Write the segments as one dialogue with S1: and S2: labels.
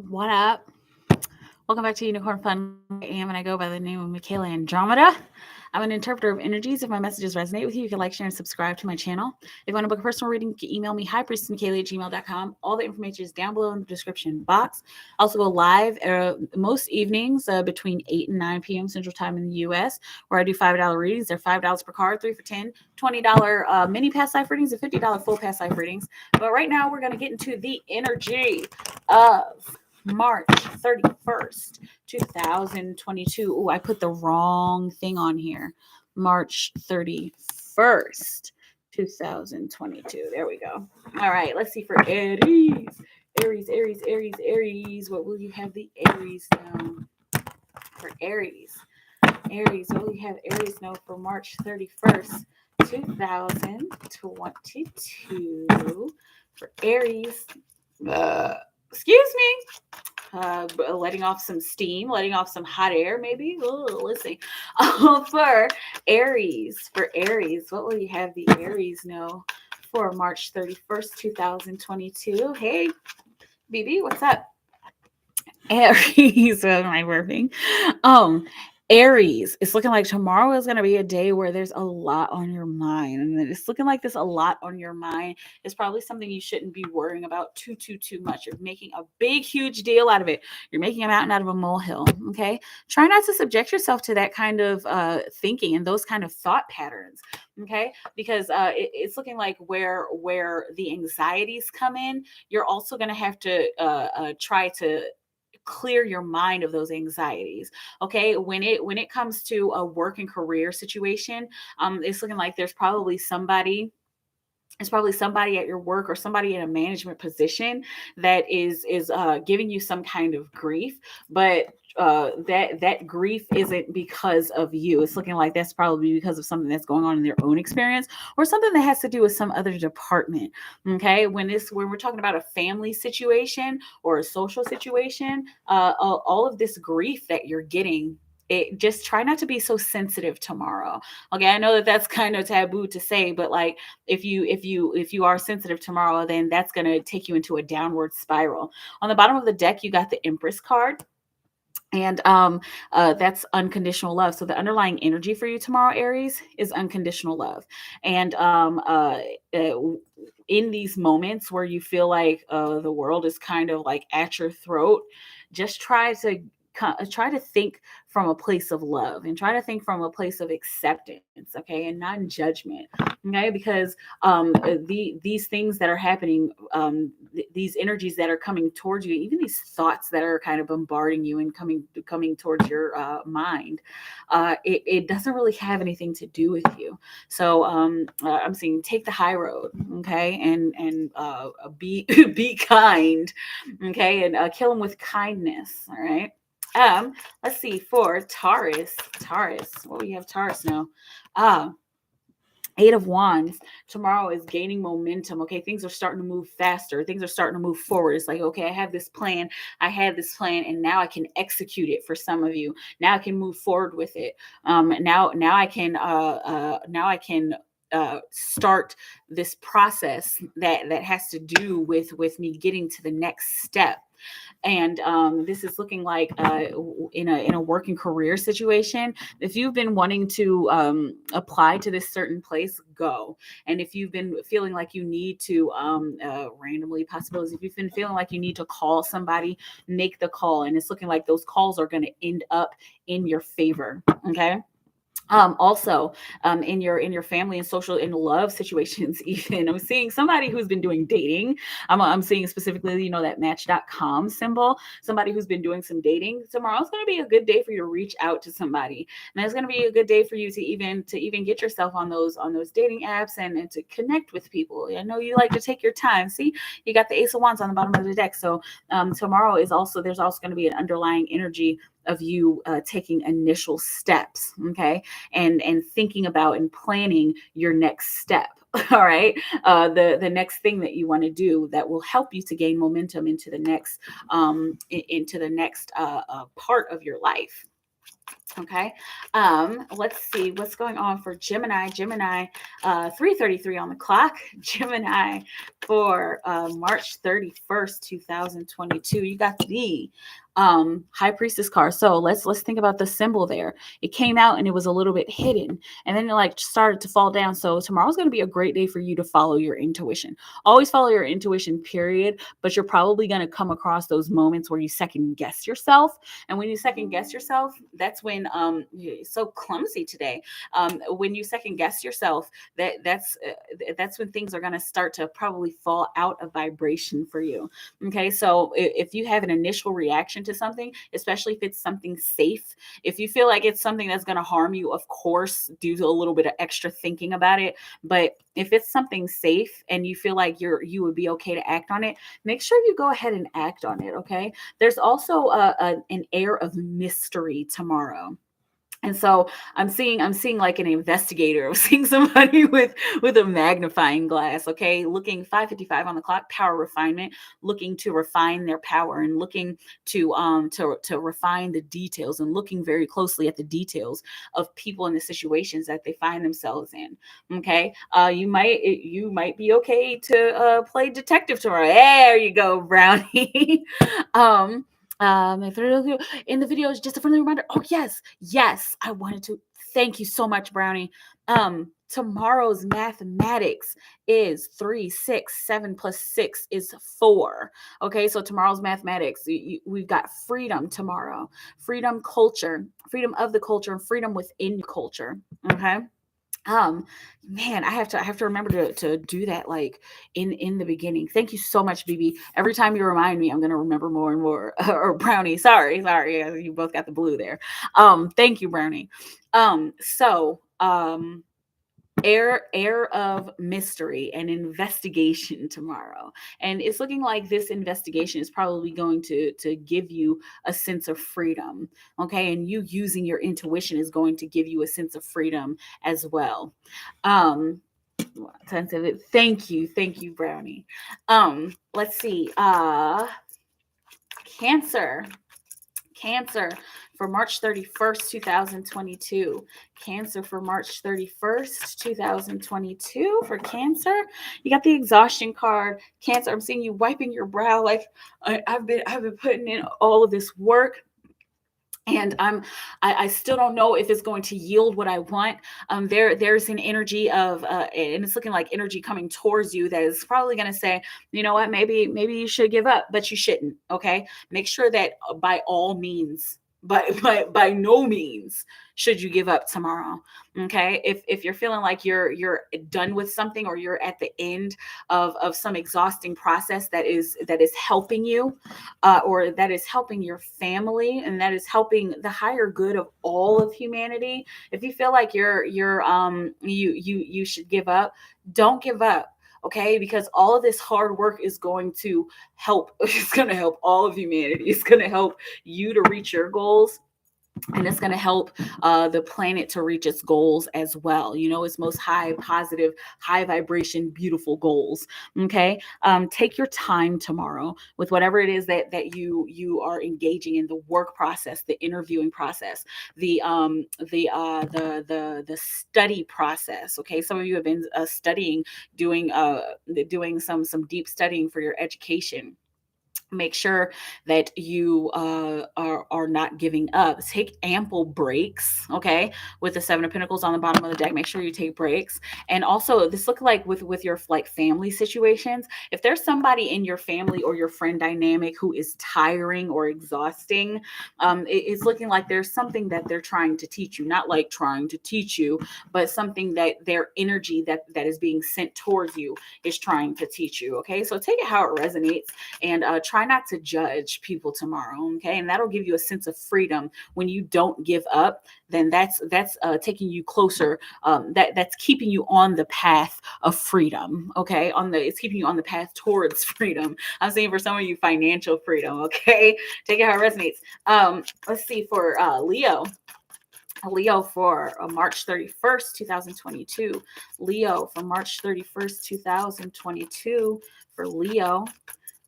S1: What up? Welcome back to Unicorn Fun. I am, and I go by the name of MikaelaAndromeda. I'm an interpreter of energies. If my messages resonate with you, you can like, share, and subscribe to my channel. If you want to book a personal reading, you can email me, highpriestessmikaela@gmail.com. All the information is down below in the description box. I also go live most evenings between 8 and 9 p.m. Central Time in the U.S., where I do $5 readings. They're $5 per card, 3 for $10, $20 mini past life readings, and $50 full past life readings. But right now, we're going to get into the energy of March 31st, 2022. Oh, I put the wrong thing on here. March 31st, 2022. There we go. All right, let's see for Aries. Aries. What will you have the Aries know for Aries? Aries, what will you have Aries know for March 31st, 2022 for Aries? Excuse me. Letting off some steam, letting off some hot air, maybe. Let's see. For Aries, what will you have the Aries know for March 31st, 2022? Hey, BB, what's up? Aries, what am I burping? Aries, it's looking like tomorrow is going to be a day where there's a lot on your mind. And it's looking like there's a lot on your mind. It's probably something you shouldn't be worrying about too much. You're making a big, huge deal out of it. You're making a mountain out of a molehill. Okay. Try not to subject yourself to that kind of thinking and those kind of thought patterns. Okay. Because it's looking like where the anxieties come in, you're also going to have to try to clear your mind of those anxieties. Okay, when it comes to a work and career situation, it's looking like it's probably somebody at your work or somebody in a management position that is giving you some kind of grief, but that grief isn't because of you. It's looking like that's probably because of something that's going on in their own experience or something that has to do with some other department. Okay, when we're talking about a family situation or a social situation, all of this grief that you're getting, just try not to be so sensitive tomorrow. Okay, I know that that's kind of taboo to say, but like if you are sensitive tomorrow, then that's going to take you into a downward spiral. On the bottom of the deck, you got the Empress card. And that's unconditional love. So the underlying energy for you tomorrow, Aries, is unconditional love. And in these moments where you feel like the world is kind of like at your throat, just try to think from a place of love and try to think from a place of acceptance, okay, and non-judgment, okay, because these things that are happening, these energies that are coming towards you, even these thoughts that are kind of bombarding you and coming towards your mind, it doesn't really have anything to do with you. So I'm saying take the high road, okay, and be be kind, okay, and kill them with kindness, all right. Let's see for Taurus. What do we have Taurus now? Eight of Wands. Tomorrow is gaining momentum. Okay, things are starting to move faster. Things are starting to move forward. It's like, okay, I had this plan, and now I can execute it. For some of you, now I can move forward with it. Now I can start this process that has to do with me getting to the next step. And this is looking like in a working career situation. If you've been wanting to apply to this certain place, go. And if you've been feeling like you need to randomly possibilities, if you've been feeling like you need to call somebody, make the call. And it's looking like those calls are going to end up in your favor. Okay. Also, in your family and social and love situations, even I'm seeing somebody who's been doing dating. I'm seeing specifically, that Match.com symbol. Somebody who's been doing some dating. Tomorrow's going to be a good day for you to reach out to somebody, and it's going to be a good day for you to even get yourself on those dating apps and to connect with people. I know you like to take your time. See, you got the Ace of Wands on the bottom of the deck. So tomorrow there's also going to be an underlying energy of you taking initial steps, okay, and thinking about and planning your next step. All right, the next thing that you want to do that will help you to gain momentum into the next part of your life. Okay. Let's see what's going on for Gemini. Gemini, 3:33 on the clock. Gemini for March 31st, 2022. You got the High Priestess card. So let's think about the symbol there. It came out and it was a little bit hidden, and then it like started to fall down. So tomorrow's going to be a great day for you to follow your intuition. Always follow your intuition, period. But you're probably going to come across those moments where you second guess yourself, and when you second guess yourself, that's when you're so clumsy today. When you second guess yourself, that's when things are going to start to probably fall out of vibration for you. Okay, so if you have an initial reaction to something, especially if it's something safe, if you feel like it's something that's going to harm you, of course, do a little bit of extra thinking about it. But if it's something safe and you feel like you would be okay to act on it, make sure you go ahead and act on it. Okay. There's also an air of mystery tomorrow. And so I'm seeing like an investigator. I'm seeing somebody with a magnifying glass. Okay, looking 5:55 on the clock. Power refinement, looking to refine their power and looking to refine the details and looking very closely at the details of people and the situations that they find themselves in. Okay, you might be okay to play detective tomorrow. There you go, Brownie. um if they're in the video is just a friendly reminder. Oh yes, I wanted to thank you so much, Brownie. Tomorrow's mathematics is 3, 6, 7 plus 6 is 4. Okay, so tomorrow's mathematics, we've got freedom tomorrow, freedom culture, freedom of the culture, and freedom within culture. Okay. um Man, I have to remember to do that like in the beginning. Thank you so much, BB. Every time you remind me, I'm going to remember more and more. Or Brownie, sorry, you both got the blue there. Thank you, Brownie. So air of mystery and investigation tomorrow, and it's looking like this investigation is probably going to give you a sense of freedom. Okay, and you using your intuition is going to give you a sense of freedom as well. um thank you, Brownie. Let's see. Cancer. Cancer for March 31st, 2022. Cancer for March 31st, 2022 for Cancer. You got the exhaustion card. Cancer, I'm seeing you wiping your brow like I've been putting in all of this work, and I still don't know if it's going to yield what I want. There's an energy of and it's looking like energy coming towards you that is probably going to say, you know what, maybe you should give up, but you shouldn't. Okay, make sure that by all means, by no means should you give up tomorrow. Okay, if you're feeling like you're done with something, or you're at the end of some exhausting process that is helping you, or that is helping your family, and that is helping the higher good of all of humanity. If you feel like you should give up, don't give up. Okay, because all of this hard work is going to help. It's going to help all of humanity. It's going to help you to reach your goals, and it's going to help the planet to reach its goals as well. Its most high positive, high vibration, beautiful goals. Okay. Take your time tomorrow with whatever it is that you are engaging in, the work process, the interviewing process, the study process. Okay, some of you have been studying, doing some deep studying for your education. Make sure that you are not giving up. Take ample breaks. Okay, with the 7 of Pentacles on the bottom of the deck, make sure you take breaks. And also, this look like with your like family situations. If there's somebody in your family or your friend dynamic who is tiring or exhausting, it's looking like there's something that they're trying to teach you. Not like trying to teach you, but something that their energy that is being sent towards you is trying to teach you. Okay, so take it how it resonates, and try not to judge people tomorrow. Okay, and that'll give you a sense of freedom. When you don't give up, then that's taking you closer. That's keeping you on the path of freedom. Okay, it's keeping you on the path towards freedom. I'm saying for some of you, financial freedom. Okay, take it how it resonates. Let's see for Leo. Leo for March 31st, 2022. Leo for March 31st, 2022 for Leo.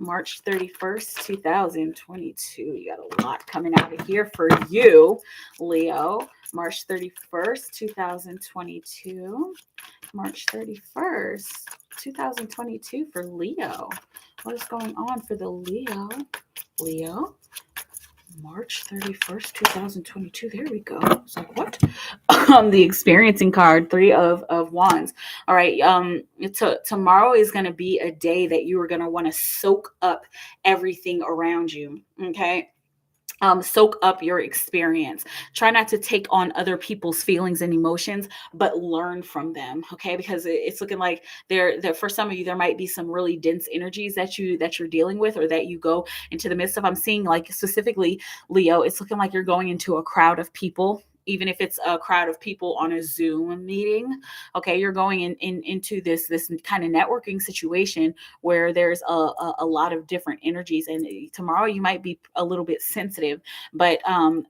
S1: March 31st, 2022. You got a lot coming out of here for you, Leo. March 31st, 2022. March 31st, 2022 for Leo. What is going on for the Leo? Leo, March 31st, 2022. There we go. It's like, what? The experiencing card, Three of Wands. All right. Tomorrow is going to be a day that you are going to want to soak up everything around you. Okay. Soak up your experience. Try not to take on other people's feelings and emotions, but learn from them. Okay, because it's looking like there for some of you there might be some really dense energies that you're dealing with, or that you go into the midst of. I'm seeing, like, specifically Leo, it's looking like you're going into a crowd of people. Even if it's a crowd of people on a Zoom meeting, okay, you're going into this kind of networking situation where there's a lot of different energies. And tomorrow you might be a little bit sensitive, but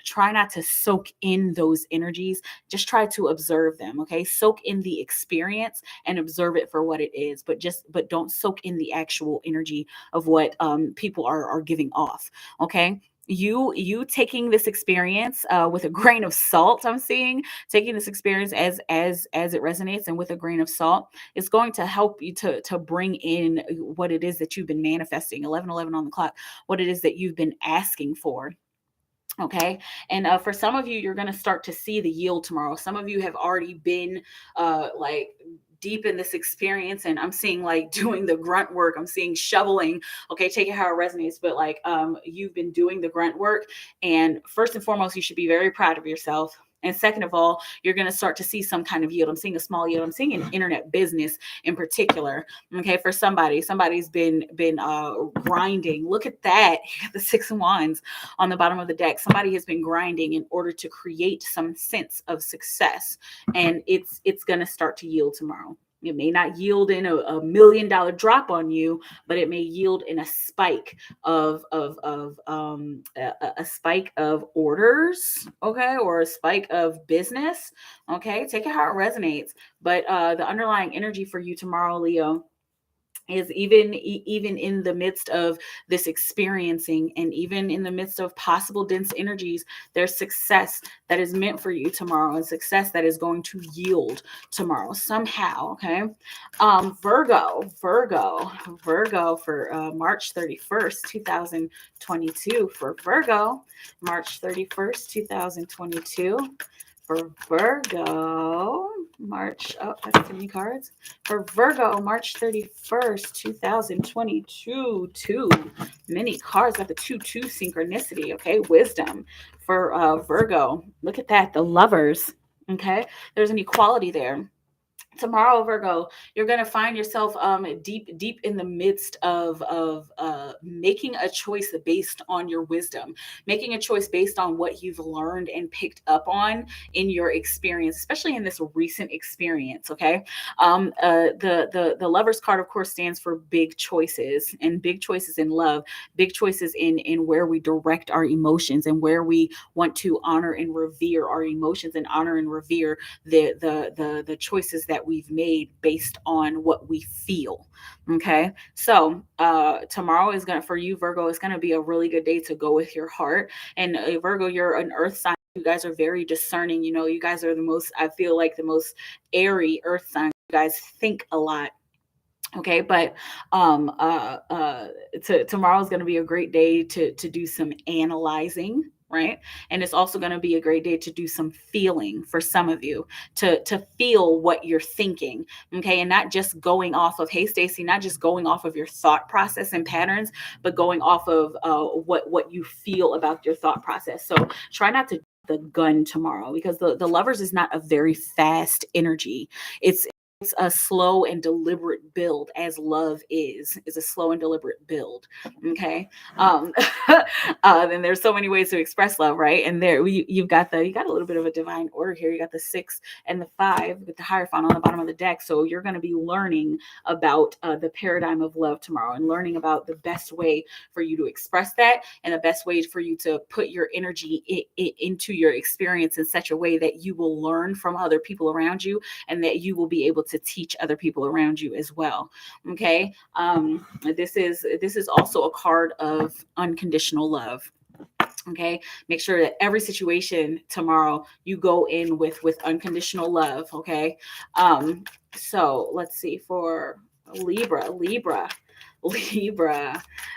S1: try not to soak in those energies. Just try to observe them. Okay, soak in the experience and observe it for what it is, but don't soak in the actual energy of what people are giving off. Okay, you taking this experience with a grain of salt. I'm seeing taking this experience as it resonates, and with a grain of salt, it's going to help you to bring in what it is that you've been manifesting. 11:11 on the clock. What it is that you've been asking for. Okay. And for some of you, you're going to start to see the yield tomorrow. Some of you have already been like deep in this experience, and I'm seeing like doing the grunt work. I'm seeing shoveling. Okay, take it how it resonates, but like you've been doing the grunt work. And first and foremost, you should be very proud of yourself. And second of all, you're going to start to see some kind of yield. I'm seeing a small yield. I'm seeing an internet business in particular. Okay, for somebody's been grinding. Look at that. You got the Six of Wands on the bottom of the deck. Somebody has been grinding in order to create some sense of success, and it's going to start to yield tomorrow. It may not yield in a $1 million drop on you, but it may yield in a spike of a spike of orders, okay, or a spike of business. Okay, take it how it resonates. But the underlying energy for you tomorrow, Leo, is even in the midst of this experiencing, and even in the midst of possible dense energies, there's success that is meant for you tomorrow, and success that is going to yield tomorrow somehow. Okay. Virgo for March 31st, 2022 for Virgo. March 31st, 2022 for Virgo. March, oh, that's too many cards. For Virgo, March 31st, 2022. Too many cards. Got the 2-2 synchronicity. Okay, wisdom for Virgo. Look at that, the lovers. Okay, there's an equality there. Tomorrow, Virgo, you're going to find yourself deep in the midst of making a choice based on your wisdom, making a choice based on what you've learned and picked up on in your experience, especially in this recent experience. Okay, the Lovers card, of course, stands for big choices, and big choices in love, big choices in where we direct our emotions, and where we want to honor and revere our emotions, and honor and revere the choices that we've made based on what we feel. Okay, so tomorrow is gonna, for you, Virgo, is gonna be a really good day to go with your heart. And Virgo, you're an earth sign. You guys are very discerning. You know, you guys are the most, I feel like, the most airy earth sign. You guys think a lot. Okay, but tomorrow is going to be a great day to do some analyzing, right? And it's also going to be a great day to do some feeling for some of you, to feel what you're thinking. Okay, and not just going off of, hey Stacy, not just going off of your thought process and patterns, but going off of what you feel about your thought process. So try not to the gun tomorrow, because the Lovers is not a very fast energy. It's a slow and deliberate build, as love is a slow and deliberate build. Okay. Then there's so many ways to express love, right? And there you got a little bit of a divine order here. You got the 6 and the 5 with the Hierophant on the bottom of the deck. So you're going to be learning about the paradigm of love tomorrow, and learning about the best way for you to express that, and the best way for you to put your energy into your experience in such a way that you will learn from other people around you, and that you will be able to teach other people around you as well. Okay. This is also a card of unconditional love. Okay, make sure that every situation tomorrow you go in with unconditional love. Okay. So let's see for Libra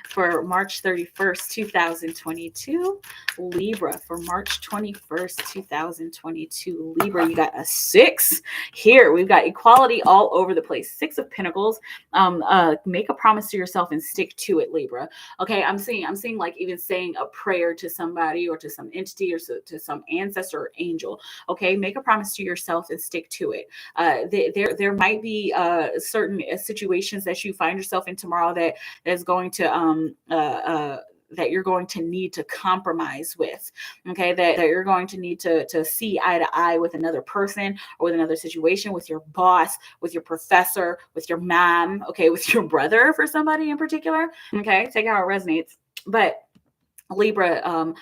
S1: for March 31st, 2022. Libra for March 21st, 2022. Libra, you got a 6 here. We've got equality all over the place. 6 of Pentacles. Make a promise to yourself and stick to it, Libra. Okay, I'm seeing like even saying a prayer to somebody or to some entity or to some ancestor or angel. Okay, make a promise to yourself and stick to it. There might be certain situations that you find yourself in tomorrow that is going to that you're going to need to compromise with. Okay, that you're going to need to see eye to eye with another person or with another situation, with your boss, with your professor, with your mom, okay, with your brother for somebody in particular. Okay, take it how it resonates. But Libra,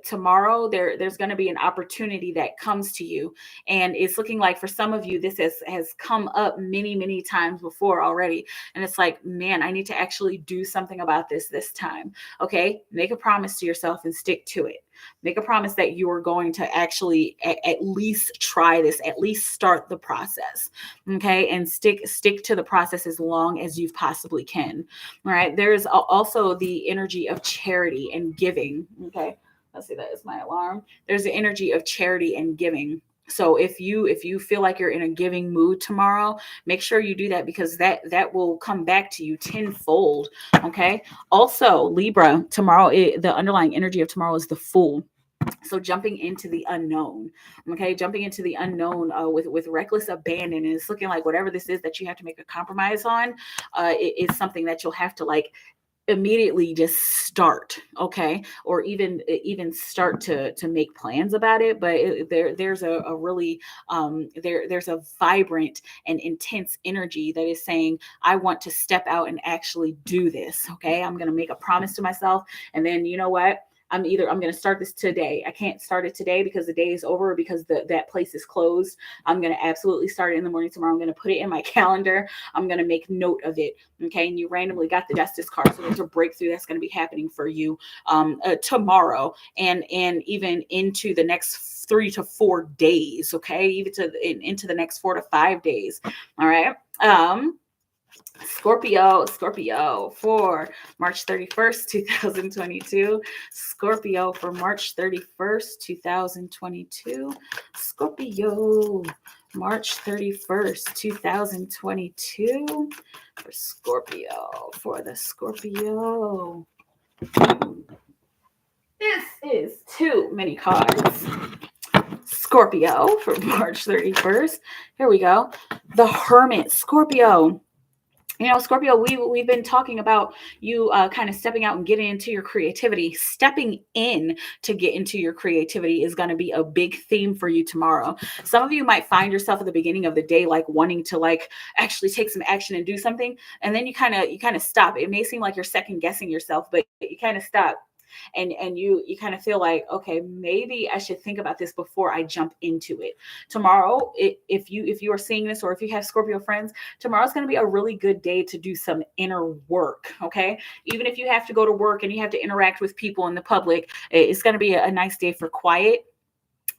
S1: tomorrow there's going to be an opportunity that comes to you, and it's looking like for some of you this has come up many times before already, and it's like, man, I need to actually do something about this time. Okay, make a promise to yourself and stick to it. Make a promise that you are going to actually at least try this, at least start the process. Okay, and stick to the process as long as you possibly can. All right, there's also the energy of charity and giving. Okay, let's see, that is my alarm. There's the energy of charity and giving. So if you feel like you're in a giving mood tomorrow, make sure you do that, because that will come back to you tenfold. Okay. Also, Libra, tomorrow, the underlying energy of tomorrow is the Fool. So jumping into the unknown. Okay, jumping into the unknown with reckless abandon. And it's looking like whatever this is that you have to make a compromise on, it is something that you'll have to like immediately just start, okay, or even start to make plans about it. But there's a really there's a vibrant and intense energy that is saying, I want to step out and actually do this. Okay, I'm going to make a promise to myself, and then you know what, I'm going to start this today. I can't start it today because the day is over, because that place is closed. I'm going to absolutely start it in the morning tomorrow. I'm going to put it in my calendar. I'm going to make note of it. Okay. And you randomly got the Justice card. So there's a breakthrough that's going to be happening for you tomorrow and even into the next 3 to 4 days. Okay. Even into the next 4 to 5 days. All right. Scorpio for March 31st, 2022. Scorpio for March 31st, 2022. Scorpio, March 31st, 2022. For Scorpio, for the Scorpio. This is too many cards. Scorpio for March 31st. Here we go. The Hermit, Scorpio. You know, Scorpio, we've been talking about you kind of stepping out and getting into your creativity. Stepping in to get into your creativity is going to be a big theme for you tomorrow. Some of you might find yourself at the beginning of the day like wanting to like actually take some action and do something, and then you kind of stop. It may seem like you're second guessing yourself, but you kind of stop. And you kind of feel like, okay, maybe I should think about this before I jump into it. Tomorrow, if you are seeing this, or if you have Scorpio friends, tomorrow's going to be a really good day to do some inner work. Okay, even if you have to go to work and you have to interact with people in the public, it's going to be a nice day for quiet.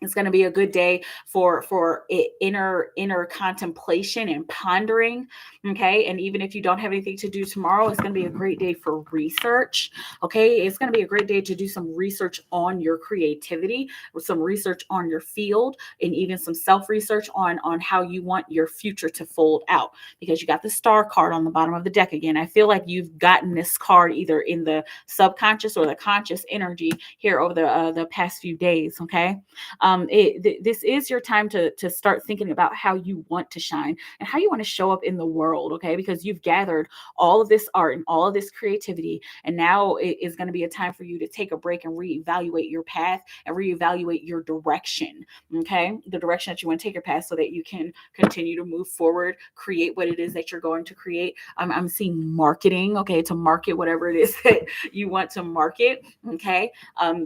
S1: It's going to be a good day for inner contemplation and pondering. Okay. And even if you don't have anything to do tomorrow, it's going to be a great day for research. Okay. It's going to be a great day to do some research on your creativity, or some research on your field, and even some self-research on how you want your future to fold out, because you got the Star card on the bottom of the deck again. I feel like you've gotten this card either in the subconscious or the conscious energy here over the past few days. Okay. This is your time to start thinking about how you want to shine and how you want to show up in the world, okay? Because you've gathered all of this art and all of this creativity, and now it is going to be a time for you to take a break and reevaluate your path and reevaluate your direction, okay? The direction that you want to take your path, so that you can continue to move forward, create what it is that you're going to create. I'm seeing marketing, okay, to market whatever it is that you want to market, okay?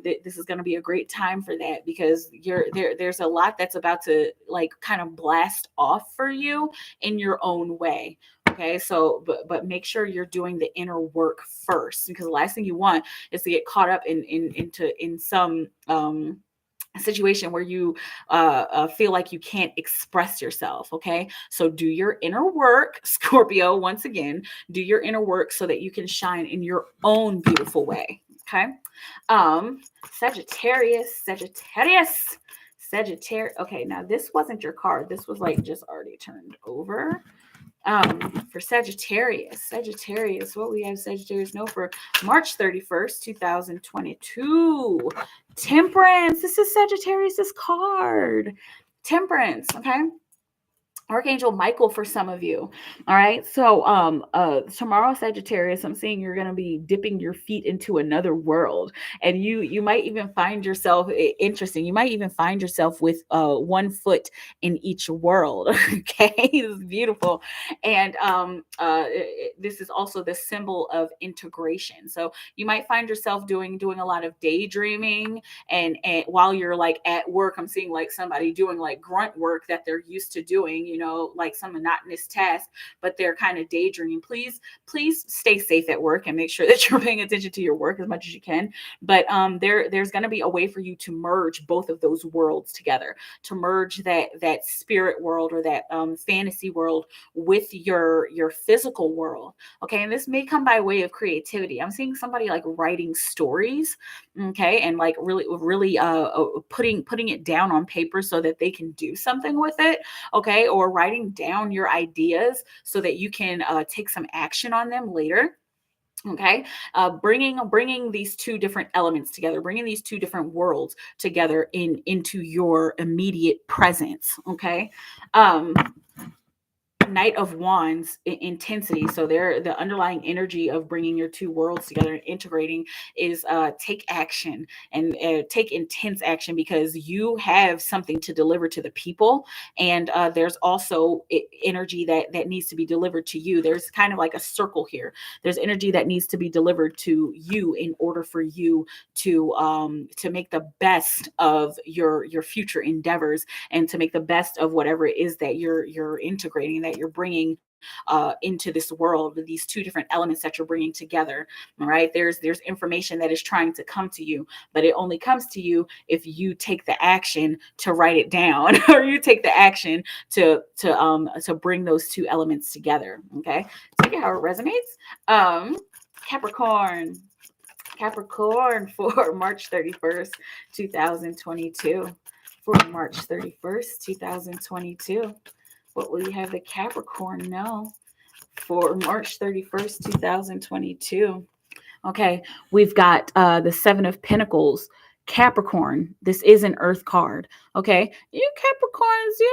S1: This is going to be a great time for that, because there's a lot that's about to like kind of blast off for you in your own way. Okay, so but make sure you're doing the inner work first, because the last thing you want is to get caught up in some situation where you feel like you can't express yourself. Okay, so do your inner work, Scorpio. Once again, do your inner work so that you can shine in your own beautiful way. Okay. Sagittarius. Okay, now this wasn't your card. This was like just already turned over. For Sagittarius, what we have Sagittarius know for March 31st, 2022. Temperance. This is Sagittarius's card. Temperance. Okay. Archangel Michael for some of you. All right. So tomorrow, Sagittarius, I'm seeing you're gonna be dipping your feet into another world. And you might even find yourself interesting. You might even find yourself with one foot in each world. Okay. It's beautiful. And this is also the symbol of integration. So you might find yourself doing a lot of daydreaming, and while you're like at work, I'm seeing like somebody doing like grunt work that they're used to doing, like some monotonous task, but they're kind of daydreaming. Please stay safe at work and make sure that you're paying attention to your work as much as you can. But there's going to be a way for you to merge both of those worlds together, to merge that spirit world or that fantasy world with your physical world. Okay, and this may come by way of creativity. I'm seeing somebody like writing stories, okay, and like really putting it down on paper so that they can do something with it. Okay, or writing down your ideas so that you can take some action on them later. Okay, bringing these two different elements together, bringing these two different worlds together into your immediate presence. Okay. Knight of Wands intensity. So there, the underlying energy of bringing your two worlds together and integrating is take action, and take intense action, because you have something to deliver to the people, and there's also energy that needs to be delivered to you. There's kind of like a circle here. There's energy that needs to be delivered to you in order for you to make the best of your future endeavors, and to make the best of whatever it is that you're integrating, that you're bringing into this world, with these two different elements that you're bringing together. All right, there's information that is trying to come to you, but it only comes to you if you take the action to write it down, or you take the action to bring those two elements together. Okay, take it how it resonates. Capricorn for March 31st, 2022. For March 31st, 2022. What will you have the Capricorn know for March 31st, 2022? Okay, we've got the Seven of Pentacles. Capricorn, this is an earth card. Okay, you Capricorns, yeah,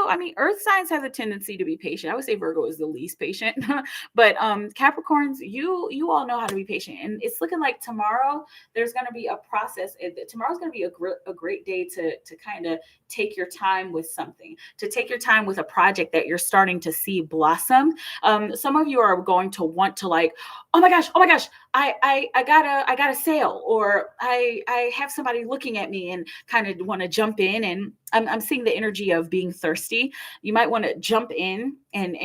S1: I mean, earth signs have a tendency to be patient. I would say Virgo is the least patient, but Capricorns, you all know how to be patient. And it's looking like tomorrow there's going to be a process. Tomorrow's going to be a great day to kind of take your time with something, to take your time with a project that you're starting to see blossom. Some of you are going to want to like, oh my gosh, I got a sale, or I have somebody looking at me and kind of want to jump in, and I'm seeing the energy of being thirsty. You might want to jump in and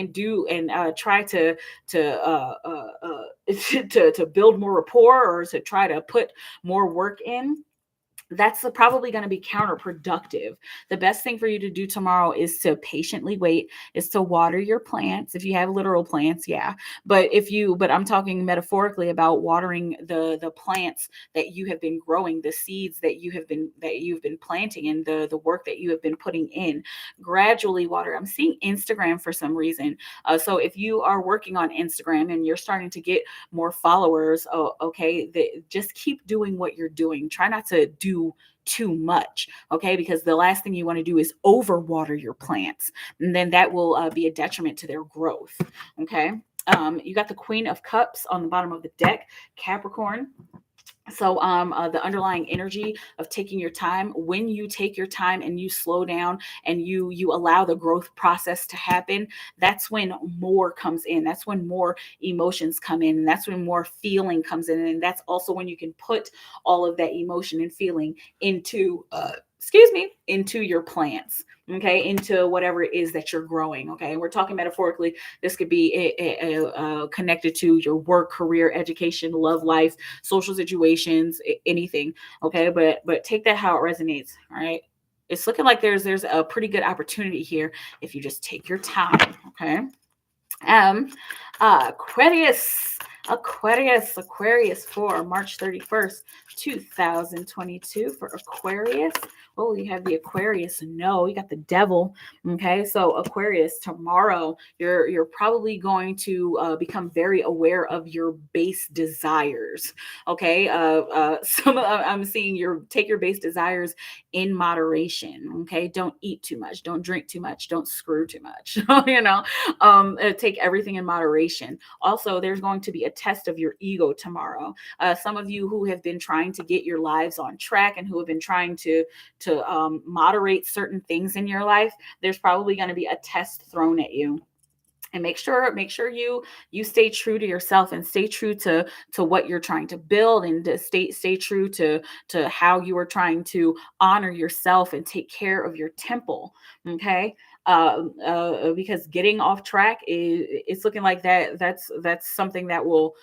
S1: try to to build more rapport, or to try to put more work in. That's probably going to be counterproductive. The best thing for you to do tomorrow is to patiently wait, is to water your plants. If you have literal plants, yeah. But I'm talking metaphorically about watering the plants that you have been growing, the seeds that you've been planting, and the work that you have been putting in. Gradually water. I'm seeing Instagram for some reason. So if you are working on Instagram and you're starting to get more followers, just keep doing what you're doing. Try not to do too much, okay? Because the last thing you want to do is overwater your plants, and then that will be a detriment to their growth, okay? You got the Queen of Cups on the bottom of the deck, Capricorn. So the underlying energy of taking your time, when you take your time and you slow down and you allow the growth process to happen, that's when more comes in. That's when more emotions come in, and that's when more feeling comes in. And that's also when you can put all of that emotion and feeling into into your plants, okay, into whatever it is that you're growing, okay. We're talking metaphorically. This could be connected to your work, career, education, love life, social situations, anything, okay. But take that how it resonates, all right. It's looking like there's a pretty good opportunity here if you just take your time, okay. um Aquarius, Aquarius for March 31st, 2022. For Aquarius, oh, you have the Aquarius. No, you got the devil. Okay, so Aquarius, tomorrow you're probably going to become very aware of your base desires. Okay, I'm seeing take your base desires in moderation. Okay, don't eat too much, don't drink too much, don't screw too much. Take everything in moderation. Also, there's going to be a test of your ego tomorrow. Some of you who have been trying to get your lives on track and who have been trying to moderate certain things in your life, there's probably going to be a test thrown at you. And make sure you stay true to yourself and stay true to what you're trying to build, and to stay true to how you are trying to honor yourself and take care of your temple. Okay, because getting off track it's looking like that's something that will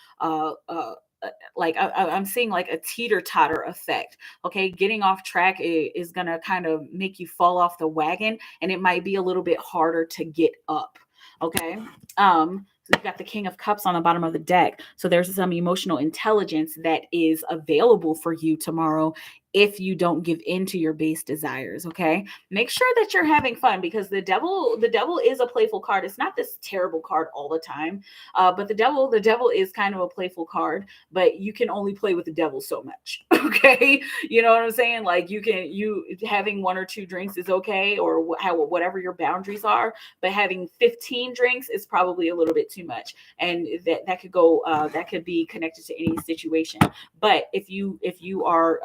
S1: like I'm seeing like a teeter-totter effect. Okay, getting off track is gonna kind of make you fall off the wagon, and it might be a little bit harder to get up. Okay. So you've got the King of Cups on the bottom of the deck. So there's some emotional intelligence that is available for you tomorrow if you don't give in to your base desires. Okay. Make sure that you're having fun, because the devil is a playful card. It's not this terrible card all the time. But the devil is kind of a playful card, but you can only play with the devil so much. Okay. You know what I'm saying? Like you having one or two drinks is okay, or whatever your boundaries are, but having 15 drinks is probably a little bit too much. And that could go, that could be connected to any situation. But if you are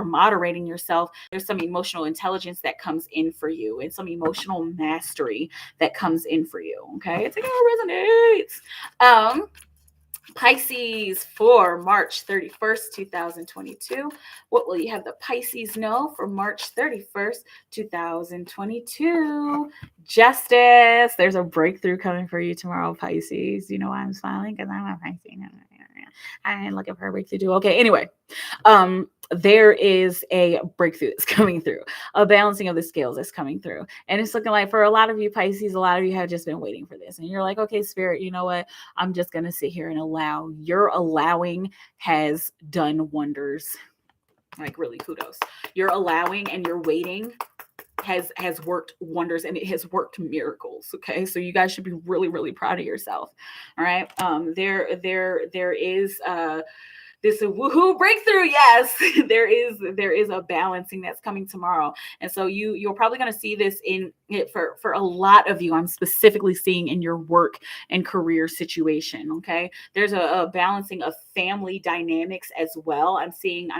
S1: moderating yourself, there's some emotional intelligence that comes in for you, and some emotional mastery that comes in for you. Okay, it's like it resonates. Pisces for March 31st, 2022. What will you have the Pisces know for March 31st, 2022? Justice. There's a breakthrough coming for you tomorrow, Pisces. You know why I'm smiling? Because I'm a Pisces. I ain't looking for a breakthrough too. Okay, anyway. There is a breakthrough that's coming through, a balancing of the scales that's coming through. And it's looking like for a lot of you Pisces, a lot of you have just been waiting for this. And you're like, okay, Spirit, you know what? I'm just going to sit here and allow. Your allowing has done wonders. Like, really, kudos. Your allowing and your waiting has worked wonders, and it has worked miracles. Okay, so you guys should be really, really proud of yourself. All right. There is this a woohoo breakthrough. Yes, there is a balancing that's coming tomorrow. And so you're probably going to see this in it for a lot of you. I'm specifically seeing in your work and career situation. Okay, there's a balancing of family dynamics as well. I'm seeing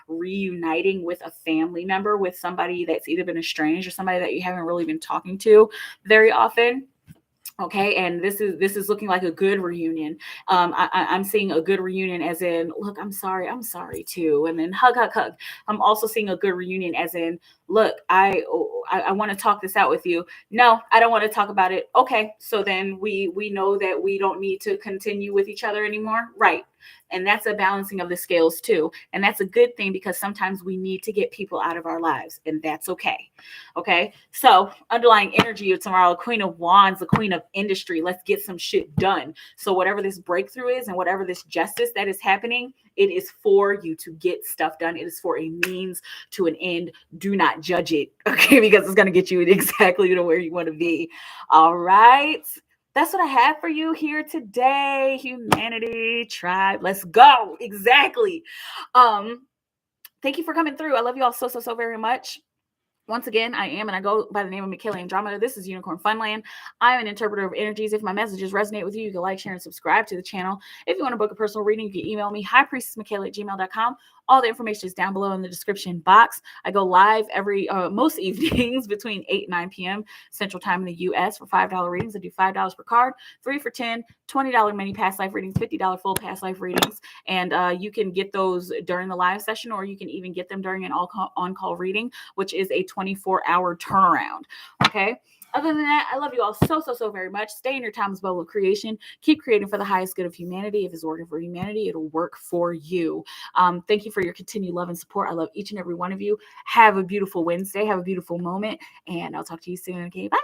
S1: reuniting with a family member, with somebody that's either been estranged or somebody that you haven't really been talking to very often. Okay, and this is looking like a good reunion. I'm seeing a good reunion as in, look, I'm sorry too, and then hug. I'm also seeing a good reunion as in, look, I want to talk this out with you. No, I don't want to talk about it. Okay, so then we know that we don't need to continue with each other anymore, right? And that's a balancing of the scales too. And that's a good thing, because sometimes we need to get people out of our lives, and that's okay. Okay. So underlying energy of tomorrow, Queen of Wands, the Queen of Industry. Let's get some shit done. So whatever this breakthrough is and whatever this justice that is happening, it is for you to get stuff done. It is for a means to an end. Do not judge it. Okay. Because it's going to get you exactly to where you want to be. All right. That's what I have for you here today. Humanity, tribe. Let's go. Exactly. Thank you for coming through. I love you all so very much. Once again, I go by the name of MikaelaAndromeda. This is Unicorn Funland. I'm an interpreter of energies. If my messages resonate with you, you can like, share, and subscribe to the channel. If you want to book a personal reading, you can email me, highpriestessmikaela@gmail.com. All the information is down below in the description box. I go live every most evenings between 8 and 9 p.m. Central Time in the U.S. for $5 readings. I do $5 per card, 3 for $10, $20 mini past life readings, $50 full past life readings. And you can get those during the live session, or you can even get them during an on-call reading, which is a 24-hour turnaround. Okay. Other than that, I love you all so very much. Stay in your timeless bubble of creation. Keep creating for the highest good of humanity. If it's working for humanity, it'll work for you. Thank you for your continued love and support. I love each and every one of you. Have a beautiful Wednesday. Have a beautiful moment. And I'll talk to you soon. Okay, bye.